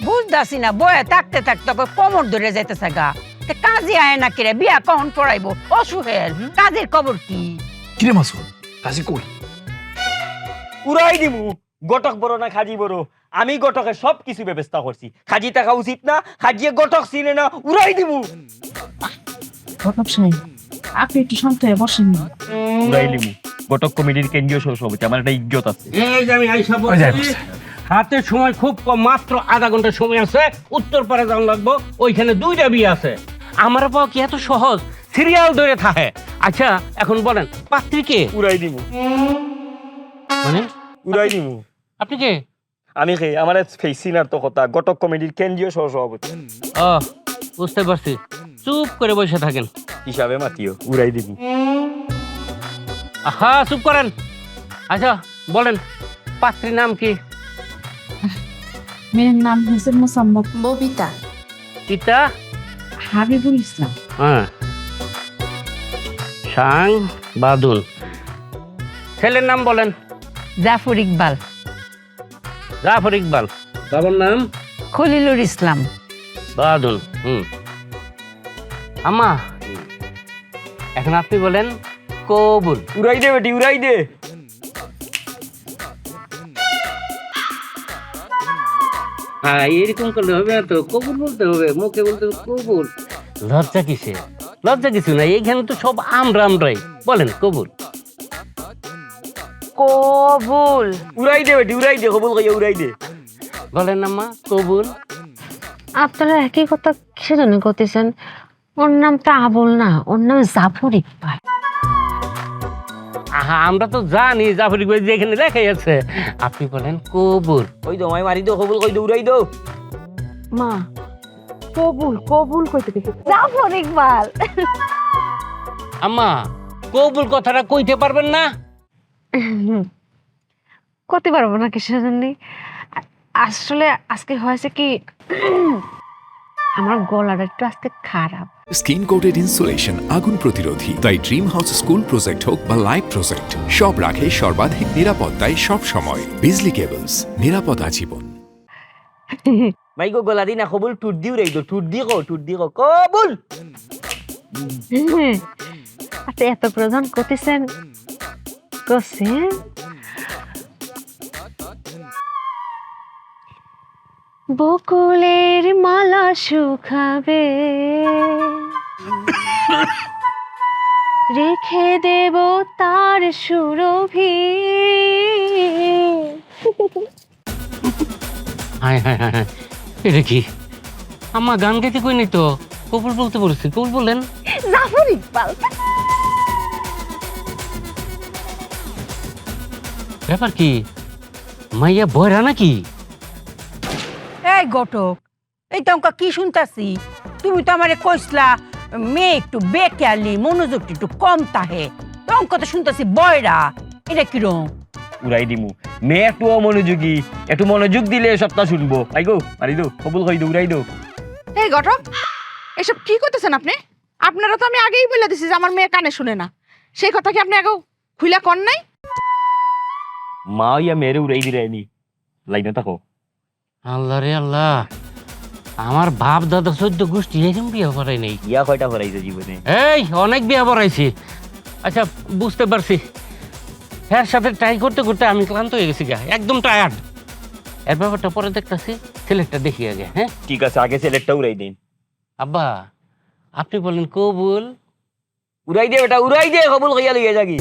বুঝতাছি না বয়ে থাকতে থাকতে কোমর ধরে যাইতেছে গা। কাজে আয় না কিরে, বিয়া কখন পড়াইবো? অসুখের কাজের খবর কি? কিরে মাসুদ, কাজে কই? উড়াই দিমু। গটক বড় না খাজি বড়, আমি গটকের সব কিছু ব্যবস্থা করছি। খাজি থাকা উচিত না, খাজিয়ে গটক চিনে না, উড়াই দিমু। ঘটক সাহেব, আপনি একটু শান্ত হয়ে বসেন না। উড়াই দিমু। গটক কমিটির কেন্দ্রীয় সভাপতি, আমার একটা ইজ্জত আছে। এই যে আমি আইসা ওই যাই বলছি, বসে। হাতে সময় খুব কম, মাত্র আধা ঘন্টা সময় আছে। উত্তর পারে যাওয়া লাগবো, ওইখানে 2টা বিয়ে আছে। আমার পাওয়া কি এত সহজ? সিরিয়াল ধরে থাকে। আচ্ছা এখন বলেন, পাত্রী কে? উড়াই দিমু, মানে উড়াই দিমু। আপনি কে? আমি কে? আমার ফেসিনার তো কথা, গটক কমিটির কেন্দ্রীয় সভাপতি ও, বুঝতে পারছি। চুপ করে বসে থাকেন। হিসাবে মাতিও, উড়াই দিমু। আহা, চুপ করেন। আচ্ছা বলেন, পাত্রীর নাম কি? মেয়ের নাম হচ্ছে মোসাম্মদ ববিতা। পিতা? হাবিবুল ইসলাম। হ্যাঁ, সাং বাদুন। ছেলের নাম বলেন। জাফর ইকবাল। জাফর ইকবাল। বাবার নাম? খলিলুর ইসলাম। বাদুন। আম্মা, এখন আপনি বলেন কবুল। উড়াই দে বেটি, উড়াই দে। হ্যাঁ, এরকম করলে হবে না তো, কবুল বলতে হবে, মুখে বলতে হবে কবুল। লজ্জা কিসে? লজ্জা কিছু নাই, এইখানে তো সব আমরাই। বলেন কবুল। কবুল। উড়াই দে বেটি, উড়াই দে। কবুল কইয়া উড়াই দে। বলেন আম্মা কবুল। আপনারা একই কথা কিসের জন্য করতেছেন? ওর নামটা আবুল না, ওর নাম জাফর ইকবাল। আহা, আমরা তো জানি জাফর ইকবাল যেখানে লেখাই আছে। আপনি বলেন কবুল। ওই দো মাই মারি দো, কবুল কই দো, উড়াই দো। মা, কবুল কবুল কইতে গেছে জাফর ইকবাল। আম্মা, কবুল কথাটা কইতে পারবেন না? করতে পারবো না কিসের জন্য? আসলে আজকে হয়েছে কি, আমার গলাটা একটু আজকে খারাপ। স্কিন কোটেড ইনসুলেশন আগুন প্রতিরোধী, তাই ড্রিম হাউস স্কুল প্রজেক্ট হোক বা লাইফ প্রজেক্ট, সব রাখে সর্বাধিক নিরাপত্তায় সব সময়। বিজলি কেবলস, নিরাপদ আজীবন। মাইগো গলা দি না, কবুল টুট দি উড়াই দো, টুট দি কো, টুট দি কো, কবুল। আচ্ছা, এত প্রধান করতেছেন করছেন। বকুলের মালা শুকাবে, রেখে দেব তার সুরভি। হায় হায় হায় হায়, এটা কি? আম্মা গান গাইতে কই নাই তো, কবুল বলতে বলেছি। কবুল বলেন। জাফর ইকবাল। ব্যাপার কি? মাইয়া বয়রা নাকি? এই ঘটক, এই তো অঙ্কা কি শুনতাছি? তুমি তো আমারে কইসলা মেয়ে একটু বেকেয়ালি, মনোযোগটা একটু কম তাহে। তো অঙ্ক তো শুনতাছি বয়রা। এটা কিরম? উড়াই দিমু। মেয়ে একটু অমনোযোগী, একটু মনোযোগ দিলে সবটা শুনবো। মাইগো মারি দো, কবুল কই দো, উড়াই দো। এই ঘটক, এসব কি করতেছেন আপনি? আপনারা তো আমি আগেই বলে দিছি যে আমার মেয়ে কানে শুনে না। সেই কথা কি আপনি আগেও খুইলা কন নাই? মা ইয়া মেরে উড়াই দিলে নি। লাইনে থাকো। আল্লাহ রে আল্লাহ, আমার বাপ দাদা 14 গোষ্ঠী এরকম বিয়ে করাই নেই। ইয়া কয়টা করাইছো জীবনে? এই অনেক বিয়ে করাইছি। আচ্ছা বুঝতে পারছি, এর সাথে ট্রাই করতে করতে আমি ক্লান্ত হয়ে গেছি গা, একদম টায়ার্ড। এর ব্যাপারটা পরে দেখতেছি, ছেলেটা দেখি আগে। হ্যাঁ ঠিক আছে, আগে ছেলেরটা উড়াই দিন। আব্বা, আপনি বলেন কবুল। উড়াই দে বেটা, উড়াই দে। কবুল কইয়া লইয়া যাগি।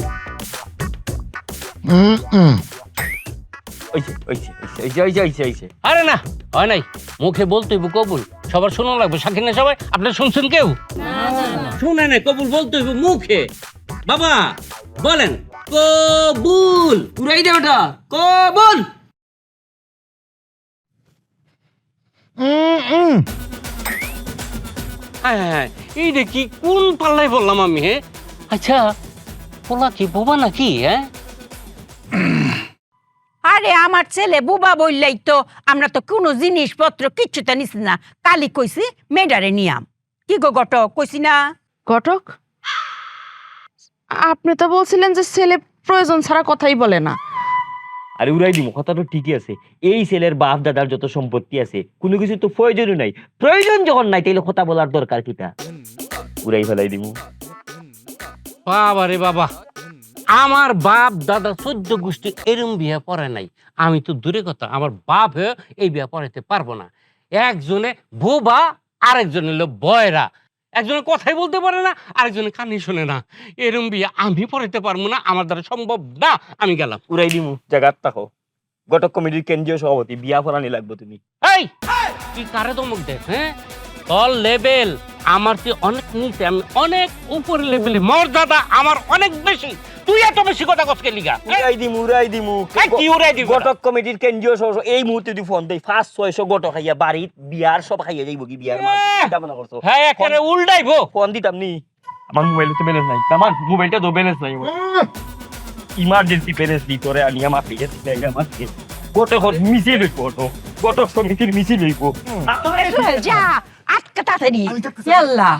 ওইছে ওইছে ওইছে ওইছে ওইছে ওইছে। আরে না, হয় নাই। মুখে বলতেই কবুল, সবার শোনা লাগবে। সাক্ষী না সবাই? আপনার শুনছেন কেউ? শুনে না, কবুল বলতে হইব মুখে। বাবা বলেন কবুল। উড়াই দে বেটা, কবুল। হ্যাঁ হ্যাঁ, এই রে কি কোন পাল্লায় বললাম আমি? হ্যাঁ আচ্ছা, পোলা কি বোবা নাকি? হ্যাঁ আরে আমার ছেলে বুবা বললেই তো আমরা তো কোনো জিনিসপত্র কিচ্ছুটা নিছি না। কালি কইছি মেডারে নিয়াম। কি গো ঘটক, কইছি না? ঘটক, আপনি তো বলছিলেন যে ছেলে প্রয়োজন ছাড়া কথাই বলে না। আরে উড়াই দিমু, কথা তো ঠিকই আছে। এই ছেলের বাপ দাদার যত সম্পত্তি আছে কোনো কিছু তো প্রয়োজনই নাই। প্রয়োজন যখন নাই তাইলে কথা বলার দরকার কিটা? উড়াই ফেলাই দিমু। বাবা রে বাবা, আমার বাপ দাদা 14 গোষ্ঠী এরম বিয়ে পড়ে নাই। আমি তো দূরে কথা, আমার বাপ হয়ে এই বিয়ে পড়াইতে পারবো না। একজনে বোবা, আরেকজন হলো বয়রা। একজনে কথাই বলতে পারে না, আরেকজনে কানে শোনে না। এরম বিয়ে আমি পড়াইতে পারবো না, আমার দ্বারা সম্ভব না। আমি গেলাম। উড়াই দিমু, জায়গার থাকো। ঘটক কমিটির কেন্দ্রীয় সভাপতি, বিয়া ফলানি লাগবে তুমি। এই তুই কারে ধমক দেখ? হ্যাঁ, তোর লেভেল আমার তুই অনেক নিচে, আমি অনেক উপরে লেভেলে। মর্যাদা আমার অনেক বেশি, তুই এত বেশি কথা কসকে লিগা? উড়াই দিমু, উড়াই দিমু। কি উড়াই দিব? ঘটক কমিটির কেন্দ্রীয় সভাপতি এই মুহূর্তে তুই ফোন দেই 500-600 ঘটক খাইয়া বাড়ির বিয়ার সব খাইয়া যাইব কি বিয়ার মাল চিন্তা ভাবনা করছো? হ্যাঁ, একেবারে উল্টাইবো। ফোন দিতাম নি। আমার মোবাইলে তো ব্যালেন্স নাই। আমার মোবাইলটা তো ব্যালেন্স নাই। ইমার্জেন্সি ব্যালেন্স দি তোরে আনি আমার পেয়ে দিতে আমার ঘটক মিছিল হইব, ঘটক সমিতির মিছিল হইব। যা আটকা তাড়াতাড়ি, ইয়াল্লা।